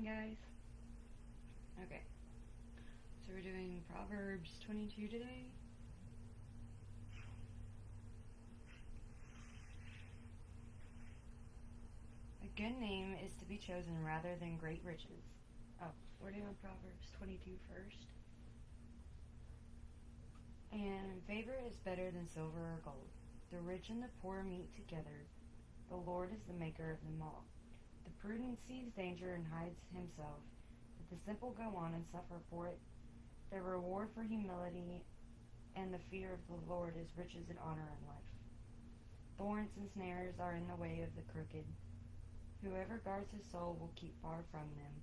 morning, guys. Okay, so we're doing Proverbs 22 today. A good name is to be chosen rather than great riches. Oh, we're doing Proverbs 22 first. And favor is better than silver or gold. The rich and the poor meet together. The Lord is the maker of them all. The prudent sees danger and hides himself, but the simple go on and suffer for it. The reward for humility and the fear of the Lord is riches and honor and life. Thorns and snares are in the way of the crooked. Whoever guards his soul will keep far from them.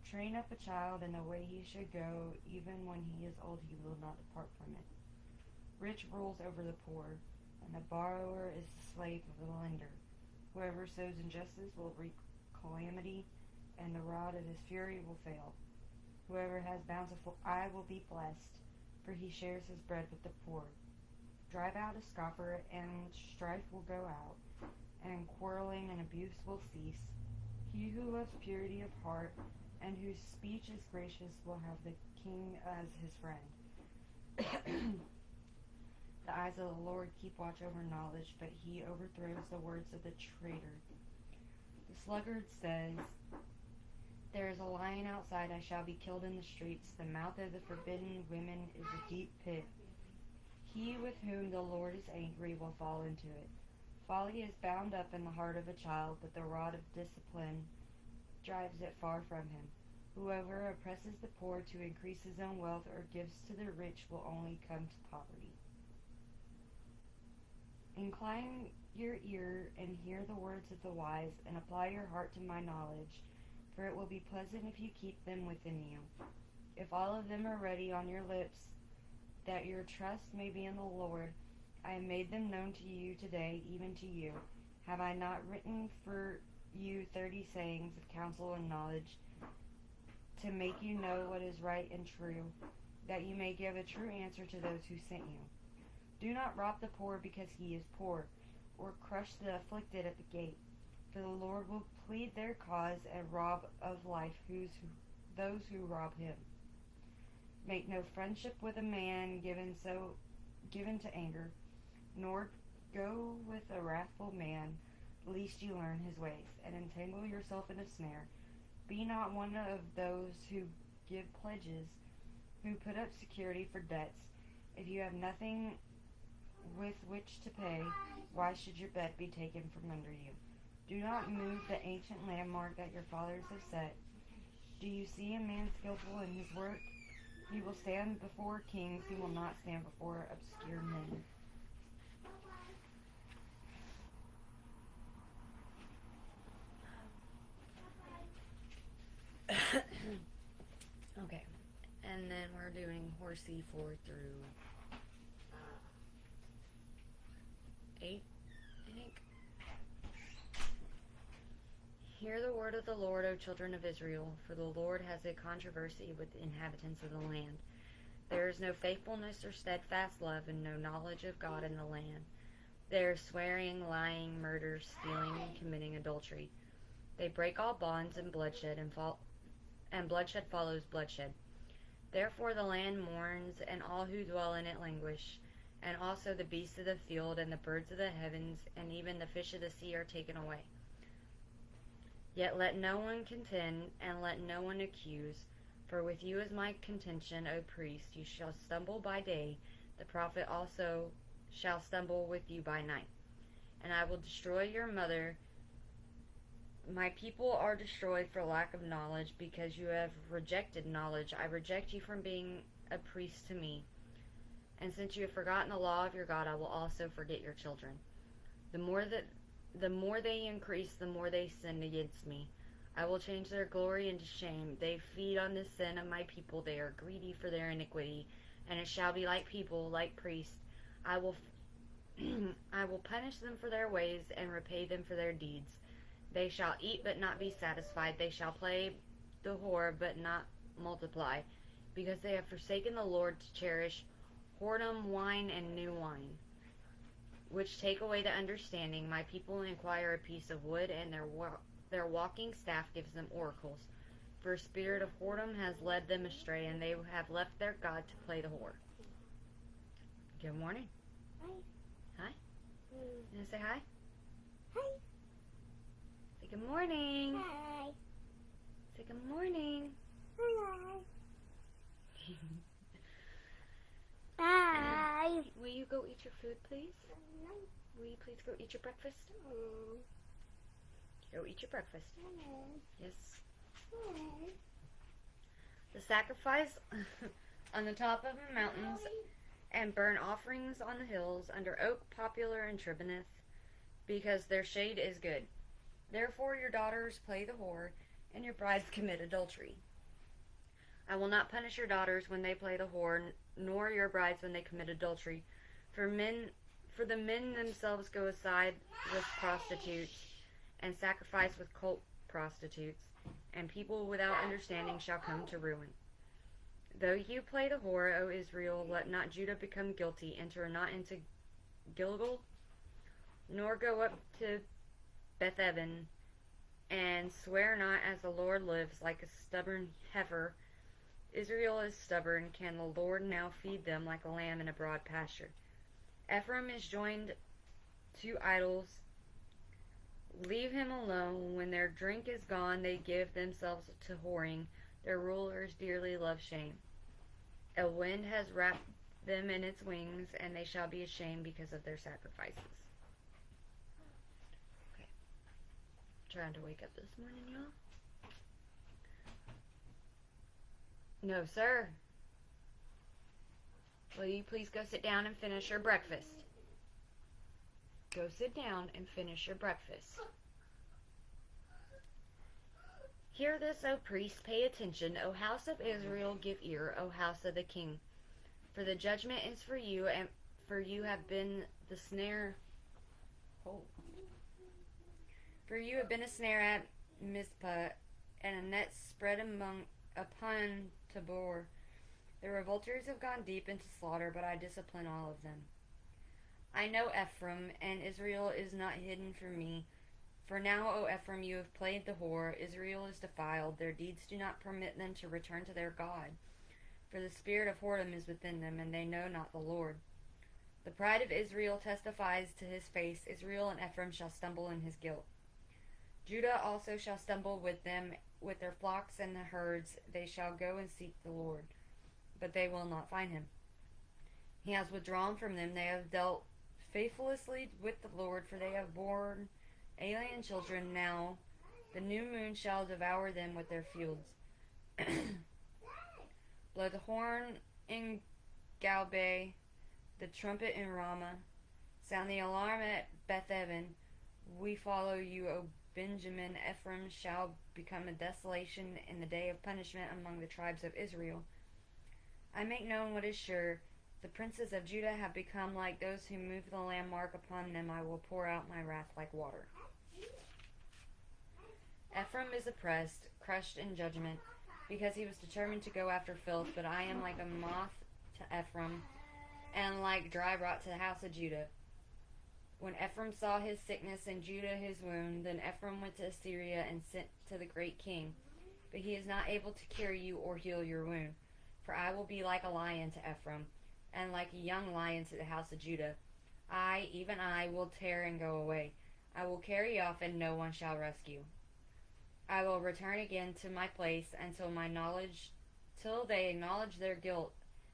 Train up a child in the way he should go, even when he is old he will not depart from it. Rich rules over the poor, and the borrower is the slave of the lender. Whoever sows injustice will reap calamity, and the rod of his fury will fail. Whoever has bountiful eye will be blessed, for he shares his bread with the poor. Drive out a scoffer, and strife will go out, and quarreling and abuse will cease. He who loves purity of heart, and whose speech is gracious, will have the king as his friend. The eyes of the Lord keep watch over knowledge, but he overthrows the words of the traitor. The sluggard says, "There is a lion outside, I shall be killed in the streets. The mouth of the forbidden women is a deep pit. He with whom the Lord is angry will fall into it. Folly is bound up in the heart of a child, but the rod of discipline drives it far from him. Whoever oppresses the poor to increase his own wealth or gives to the rich will only come to poverty. Incline your ear and hear the words of the wise, and apply your heart to my knowledge, for it will be pleasant if you keep them within you. If all of them are ready on your lips, that your trust may be in the Lord, I have made them known to you today, even to you. Have I not written for you 30 sayings of counsel and knowledge, to make you know what is right and true, that you may give a true answer to those who sent you? Do not rob the poor because he is poor, or crush the afflicted at the gate, for the Lord will plead their cause and rob of life those who rob him. Make no friendship with a man given to anger, nor go with a wrathful man, lest you learn his ways, and entangle yourself in a snare. Be not one of those who give pledges, who put up security for debts. If you have nothing with which to pay, why should your bet be taken from under you? Do not move the ancient landmark that your fathers have set. Do you see a man skillful in his work? He will stand before kings, he will not stand before obscure men. Okay, and then we're doing Hosea 4 through 8, I think. Hear the word of the Lord, O children of Israel, for the Lord has a controversy with the inhabitants of the land. There is no faithfulness or steadfast love, and no knowledge of God in the land. There is swearing, lying, murder, stealing, and committing adultery. They break all bonds, and bloodshed follows bloodshed. Therefore the land mourns, and all who dwell in it languish. And also the beasts of the field, and the birds of the heavens, and even the fish of the sea are taken away. Yet let no one contend, and let no one accuse. For with you is my contention, O priest. You shall stumble by day, the prophet also shall stumble with you by night. And I will destroy your mother. My people are destroyed for lack of knowledge, because you have rejected knowledge. I reject you from being a priest to me. And since you have forgotten the law of your God, I will also forget your children. The more they increase, the more they sin against me. I will change their glory into shame. They feed on the sin of my people. They are greedy for their iniquity. And it shall be like people, like priests. I will punish them for their ways, and repay them for their deeds. They shall eat but not be satisfied. They shall play the whore but not multiply, because they have forsaken the Lord to cherish whoredom, wine, and new wine, which take away the understanding. My people inquire a piece of wood, and their walking staff gives them oracles. For a spirit of whoredom has led them astray, and they have left their God to play the whore. Good morning. Hi. Hi. You want to say hi? Hi. Say good morning. Hi. Say good morning. Hi. Hi. Will you go eat your food, please? Will you please go eat your breakfast? Go eat your breakfast. Yes. The sacrifice on the top of the mountains and burn offerings on the hills under oak, poplar, and tribuneth, because their shade is good. Therefore your daughters play the whore, and your brides commit adultery. I will not punish your daughters when they play the whore, nor your brides when they commit adultery. For the men themselves go aside with prostitutes, and sacrifice with cult prostitutes, and people without understanding shall come to ruin. Though you play the whore, O Israel, let not Judah become guilty. Enter not into Gilgal, nor go up to Beth-aven, and swear not as the Lord lives, like a stubborn heifer. Israel is stubborn. Can the Lord now feed them like a lamb in a broad pasture? Ephraim is joined to idols. Leave him alone. When their drink is gone, they give themselves to whoring. Their rulers dearly love shame. A wind has wrapped them in its wings, and they shall be ashamed because of their sacrifices. Okay. Trying to wake up this morning, y'all. No, sir. Will you please go sit down and finish your breakfast? Go sit down and finish your breakfast. Hear this, O priest, pay attention. O house of Israel, give ear, O house of the king. For the judgment is for you, and for you have been the snare. Oh. For you have been a snare at Mizpah, and a net spread upon Tabor. The revolters have gone deep into slaughter, but I discipline all of them. I know Ephraim, and Israel is not hidden from me. For now, O Ephraim, you have played the whore. Israel is defiled. Their deeds do not permit them to return to their God. For the spirit of whoredom is within them, and they know not the Lord. The pride of Israel testifies to his face. Israel and Ephraim shall stumble in his guilt. Judah also shall stumble with them, with their flocks and the herds. They shall go and seek the Lord, but they will not find him. He has withdrawn from them. They have dealt faithlessly with the Lord, for they have borne alien children. Now the new moon shall devour them with their fields. Blow the horn in Galbeh, the trumpet in Ramah. Sound the alarm at Beth-aven. We follow you, O Benjamin. Ephraim shall become a desolation in the day of punishment among the tribes of Israel. I make known what is sure. The princes of Judah have become like those who move the landmark. Upon them I will pour out my wrath like water. Ephraim is oppressed, crushed in judgment, because he was determined to go after filth. But I am like a moth to Ephraim, and like dry rot to the house of Judah. When Ephraim saw his sickness and Judah his wound, then Ephraim went to Assyria and sent to the great king. But he is not able to cure you or heal your wound. For I will be like a lion to Ephraim, and like a young lion to the house of Judah. I, even I, will tear and go away. I will carry off, and no one shall rescue. I will return again to my place till they acknowledge their guilt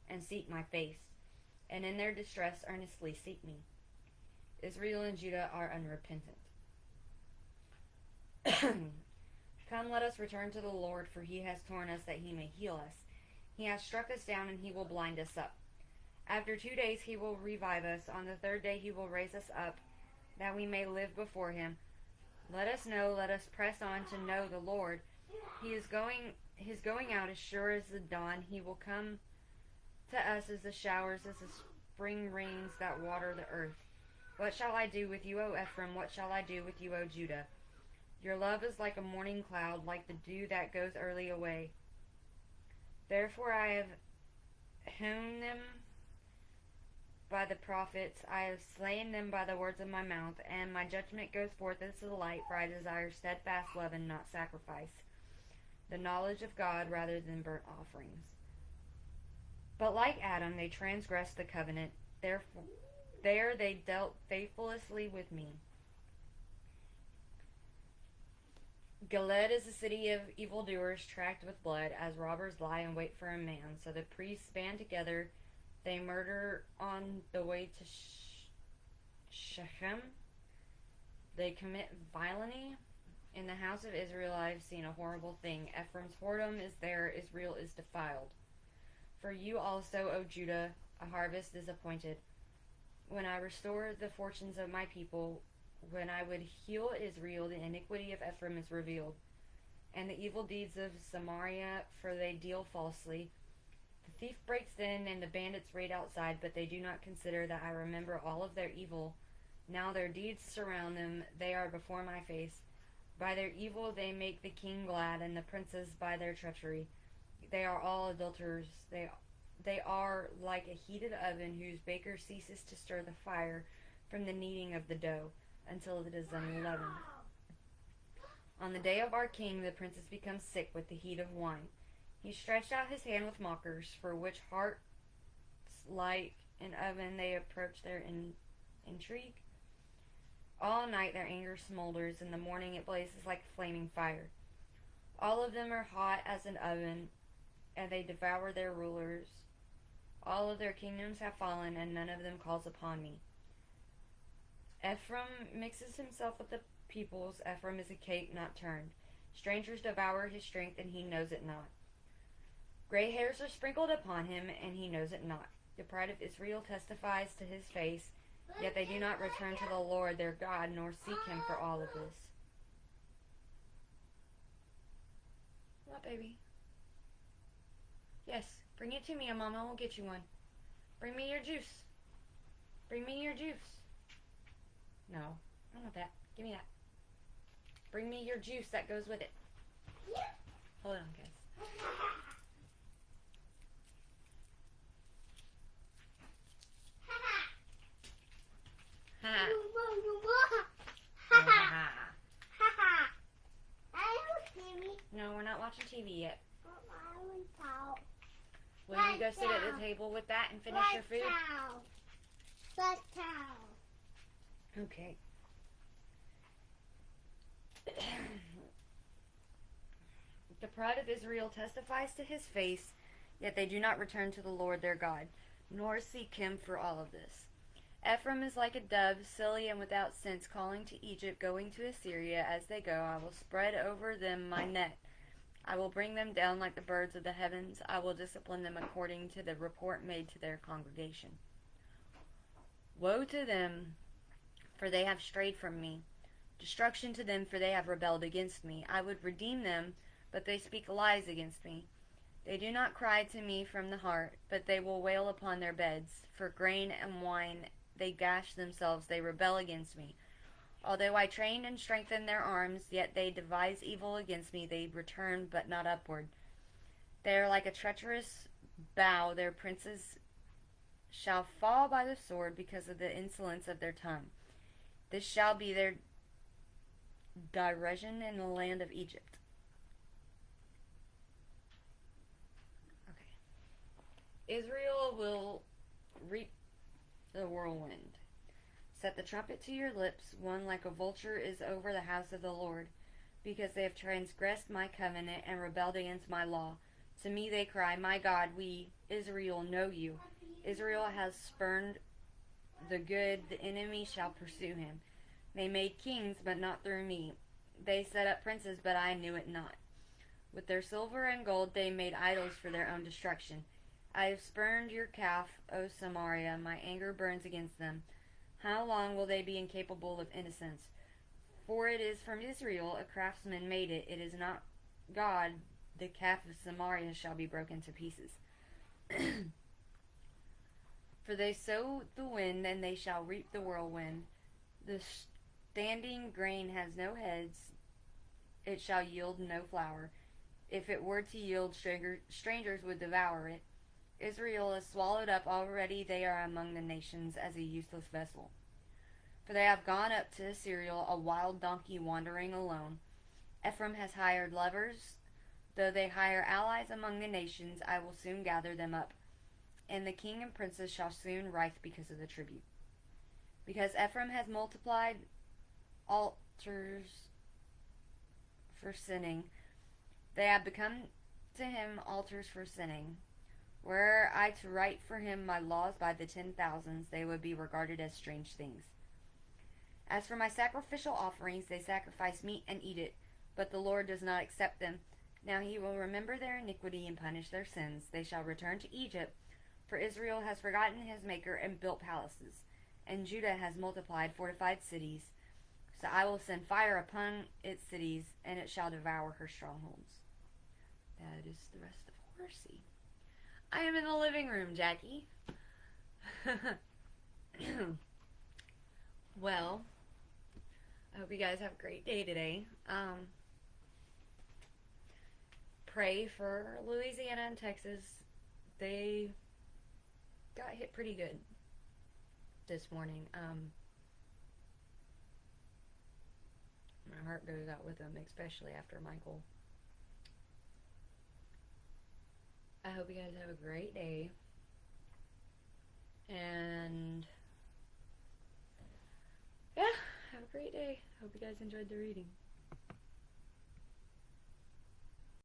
and seek my face, and in their distress earnestly seek me. Israel and Judah are unrepentant. Come, let us return to the Lord, for he has torn us that he may heal us. He has struck us down, and he will blind us up. After 2 days he will revive us. On the third day he will raise us up, that we may live before him. Let us know, let us press on to know the Lord. His going out is sure as the dawn. He will come to us as the showers, as the spring rains that water the earth. What shall I do with you, O Ephraim? What shall I do with you, O Judah? Your love is like a morning cloud, like the dew that goes early away. Therefore I have hewn them by the prophets, I have slain them by the words of my mouth, and my judgment goes forth as the light, for I desire steadfast love and not sacrifice. the knowledge of God rather than burnt offerings. But like Adam, they transgressed the covenant. Therefore, there they dealt faithlessly with me. Gilead is a city of evildoers tracked with blood, as robbers lie in wait for a man. So the priests band together. They murder on the way to Shechem. They commit villainy. In the house of Israel I have seen a horrible thing. Ephraim's whoredom is there. Israel is defiled. For you also, O Judah, a harvest is appointed. When I restore the fortunes of my people, when I would heal Israel, the iniquity of Ephraim is revealed, and the evil deeds of Samaria, for they deal falsely. The thief breaks in, and the bandits raid outside, but they do not consider that I remember all of their evil. Now their deeds surround them, they are before my face. By their evil they make the king glad, and the princes by their treachery. They are all adulterers. They are like a heated oven whose baker ceases to stir the fire from the kneading of the dough until it is unleavened. On the day of our king, the princes become sick with the heat of wine. He stretched out his hand with mockers, for which hearts like an oven they approach their intrigue. All night their anger smolders, in the morning it blazes like a flaming fire. All of them are hot as an oven, and they devour their rulers. All of their kingdoms have fallen, and none of them calls upon me. Ephraim mixes himself with the peoples. Ephraim is a cake not turned. Strangers devour his strength, and he knows it not. Gray hairs are sprinkled upon him, and he knows it not. The pride of Israel testifies to his face, yet they do not return to the Lord their God, nor seek him for all of this. What, baby? Yes, bring it to me, and Mama will get you one. Bring me your juice. Bring me your juice. No, I don't want that. Give me that. Bring me your juice that goes with it. Hold on, guys. Ha. No, we're not watching TV yet. Will you go sit at the table with that and finish your food? Okay. The pride of Israel testifies to his face, yet they do not return to the Lord their God, nor seek him for all of this. Ephraim is like a dove, silly and without sense, calling to Egypt, going to Assyria. As they go, I will spread over them my net. I will bring them down like the birds of the heavens. I will discipline them according to the report made to their congregation. Woe to them, for they have strayed from me. Destruction to them, for they have rebelled against me. I would redeem them, but they speak lies against me. They do not cry to me from the heart, but they will wail upon their beds. For grain and wine they gash themselves, they rebel against me. Although I train and strengthen their arms, yet they devise evil against me. They return, but not upward. They are like a treacherous bow. Their princes shall fall by the sword because of the insolence of their tongue. This shall be their derision in the land of Egypt. Okay. Israel will reap the whirlwind. Set the trumpet to your lips. One like a vulture is over the house of the Lord, because they have transgressed my covenant and rebelled against my law. To me they cry, my God, we, Israel, know you. Israel has spurned the good, the enemy shall pursue him. They made kings, but not through me. They set up princes, but I knew it not. With their silver and gold they made idols for their own destruction. I have spurned your calf, O Samaria. My anger burns against them. How long will they be incapable of innocence? For it is from Israel a craftsman made it. It is not God. The calf of Samaria shall be broken to pieces. For they sow the wind, and they shall reap the whirlwind. The standing grain has no heads. It shall yield no flour. If it were to yield, strangers would devour it. Israel is swallowed up already. They are among the nations as a useless vessel. For they have gone up to Assyria, a wild donkey wandering alone. Ephraim has hired lovers. Though they hire allies among the nations, I will soon gather them up, and the king and princes shall soon writhe because of the tribute. Because Ephraim has multiplied altars for sinning, they have become to him altars for sinning. Were I to write for him my laws by the 10,000s, they would be regarded as strange things. As for my sacrificial offerings, they sacrifice meat and eat it, but the Lord does not accept them. Now he will remember their iniquity and punish their sins. They shall return to Egypt, for Israel has forgotten his Maker and built palaces, and Judah has multiplied fortified cities. So I will send fire upon its cities, and it shall devour her strongholds. That is the rest of Hosea. I am in the living room, Jackie. Well, I hope you guys have a great day today. Pray for Louisiana and Texas. They got hit pretty good this morning. My heart goes out with them, especially after Michael. I hope you guys have a great day. And yeah, have a great day. Hope you guys enjoyed the reading.